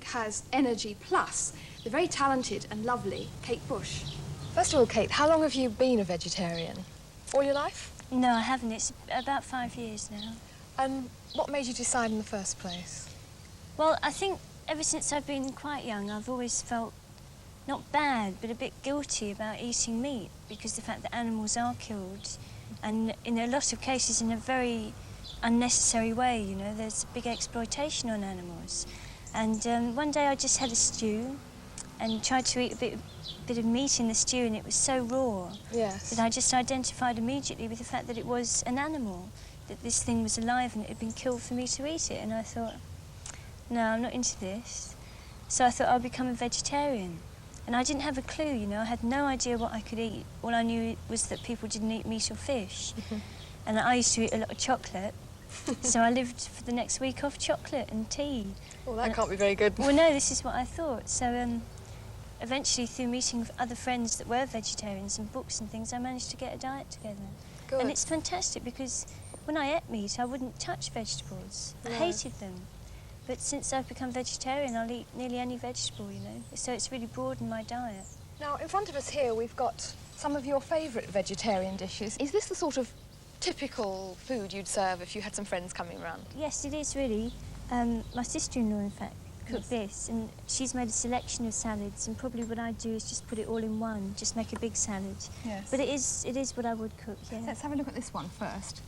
has Energy Plus, the very talented and lovely Kate Bush. First of all, Kate, how long have you been a vegetarian? All your life? No, I haven't. It's about 5 years now. And what made you decide in the first place? Well, I think ever since I've been quite young, I've always felt not bad, but a bit guilty about eating meat, because the fact that animals are killed, and in a lot of cases in a very unnecessary way, you know, there's big exploitation on animals. And one day I just had a stew and tried to eat a bit of meat in the stew, and it was so raw that I just identified immediately with the fact that it was an animal, that this thing was alive and it had been killed for me to eat it. And I thought, no, I'm not into this. So I thought I'll become a vegetarian. And I didn't have a clue, you know, I had no idea what I could eat. All I knew was that people didn't eat meat or fish. And I used to eat a lot of chocolate. So I lived for the next week off chocolate and tea. Well, that can't be very good. Well, no, this is what I thought. So eventually, through meeting other friends that were vegetarians and books and things, I managed to get a diet together. Good. And it's fantastic because when I ate meat, I wouldn't touch vegetables. I hated them. But since I've become vegetarian, I'll eat nearly any vegetable, you know. So it's really broadened my diet. Now, in front of us here, we've got some of your favourite vegetarian dishes. Is this the sort of typical food you'd serve if you had some friends coming around? Yes, it is really. My sister-in-law, in fact, cooked this, and she's made a selection of salads, and probably what I'd do is just put it all in one, just make a big salad. Yes. But it is what I would cook, yeah. Let's have a look at this one first.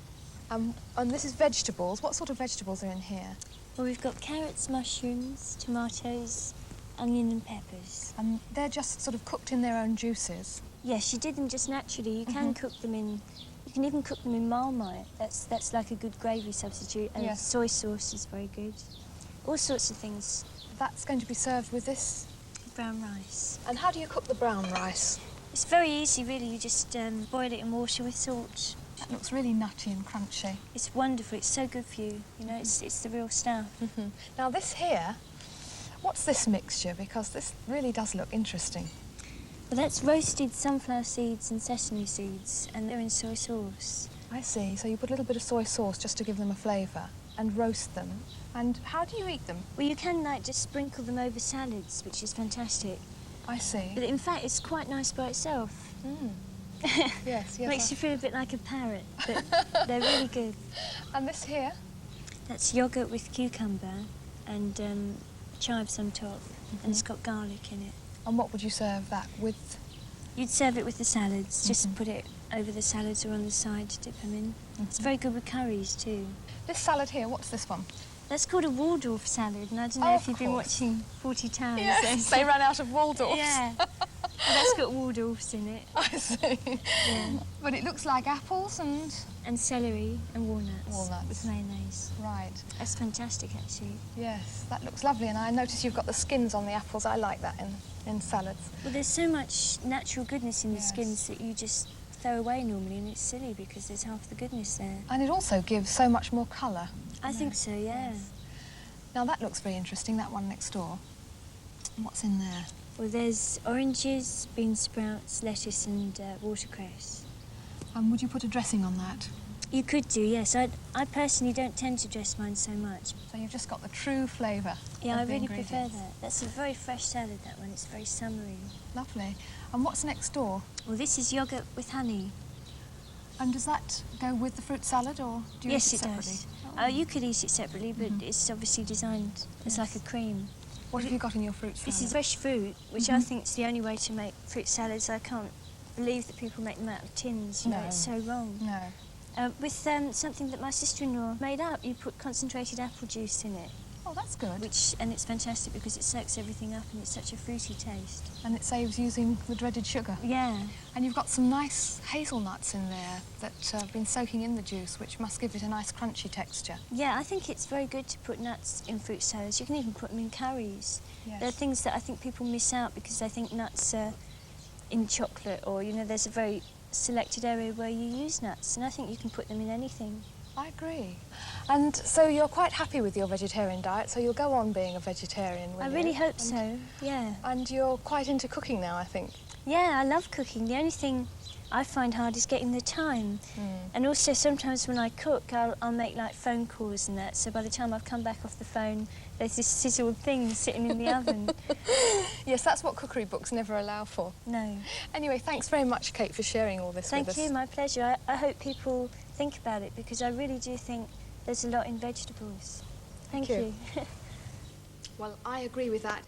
And this is vegetables. What sort of vegetables are in here? Well, we've got carrots, mushrooms, tomatoes, onion and peppers. And they're just sort of cooked in their own juices? Yes, you did them just naturally. You can cook them in... You can even cook them in Marmite. That's like a good gravy substitute. And soy sauce is very good. All sorts of things. That's going to be served with this? Brown rice. And how do you cook the brown rice? It's very easy, really. You just boil it in water with salt. That looks really nutty and crunchy. It's wonderful. It's so good for you. You know, it's the real stuff. Now, this here, what's this mixture? Because this really does look interesting. Well, that's roasted sunflower seeds and sesame seeds, and they're in soy sauce. I see. So you put a little bit of soy sauce just to give them a flavour and roast them. And how do you eat them? Well, you can, like, just sprinkle them over salads, which is fantastic. I see. But in fact, it's quite nice by itself. Yes, yes. Makes you feel a bit like a parrot, but they're really good. And this here? That's yoghurt with cucumber and chives on top, and it's got garlic in it. And what would you serve that with? You'd serve it with the salads, just put it over the salads or on the side to dip them in. It's very good with curries too. This salad here, what's this one? That's called a Waldorf salad, and I don't know if you've been watching 40 Towers. Yes, they ran out of Waldorfs. Yeah. Well, that's got Waldorfs in it. I see. Yeah. But it looks like apples and... And celery and walnuts. Walnuts. With mayonnaise. Right. That's fantastic, actually. Yes, that looks lovely. And I notice you've got the skins on the apples. I like that in salads. Well, there's so much natural goodness in the skins that you just throw away normally, and it's silly because there's half the goodness there. And it also gives so much more colour. I think so, yeah. Yes. Now, that looks very interesting, that one next door. And what's in there? Well, there's oranges, bean sprouts, lettuce and watercress. And would you put a dressing on that? You could do, yes. I personally don't tend to dress mine so much. So you've just got the true flavour. Yeah, I of the really prefer ingredients. that. That's a very fresh salad, that one. It's very summery. Lovely. And what's next door? Well, this is yoghurt with honey. And does that go with the fruit salad, or do you eat it separately? Does. You could eat it separately, but it's obviously designed as like a cream. What have you got in your fruit salad? This is fresh fruit, which I think is the only way to make fruit salads. I can't believe that people make them out of tins. You know, it's so wrong. No. With something that my sister-in-law made up, you put concentrated apple juice in it. Oh, that's good. And it's fantastic because it soaks everything up and it's such a fruity taste. And it saves using the dreaded sugar. Yeah. And you've got some nice hazelnuts in there that have been soaking in the juice, which must give it a nice crunchy texture. Yeah, I think it's very good to put nuts in fruit salads. You can even put them in curries. Yes. There are things that I think people miss out because they think nuts are in chocolate, or, you know, there's a very selected area where you use nuts, and I think you can put them in anything. I agree. And so you're quite happy with your vegetarian diet, so you'll go on being a vegetarian, will you? I really hope so, yeah. And you're quite into cooking now, I think. Yeah, I love cooking. The only thing I find hard is getting the time. And also sometimes when I cook, I'll make like phone calls and that, so by the time I've come back off the phone, there's this sizzled thing sitting in the oven. Yes, that's what cookery books never allow for. No. Anyway, thanks very much, Kate, for sharing all this with us. Thank you, my pleasure. I hope people think about it, because I really do think there's a lot in vegetables. Thank you. Well, I agree with that.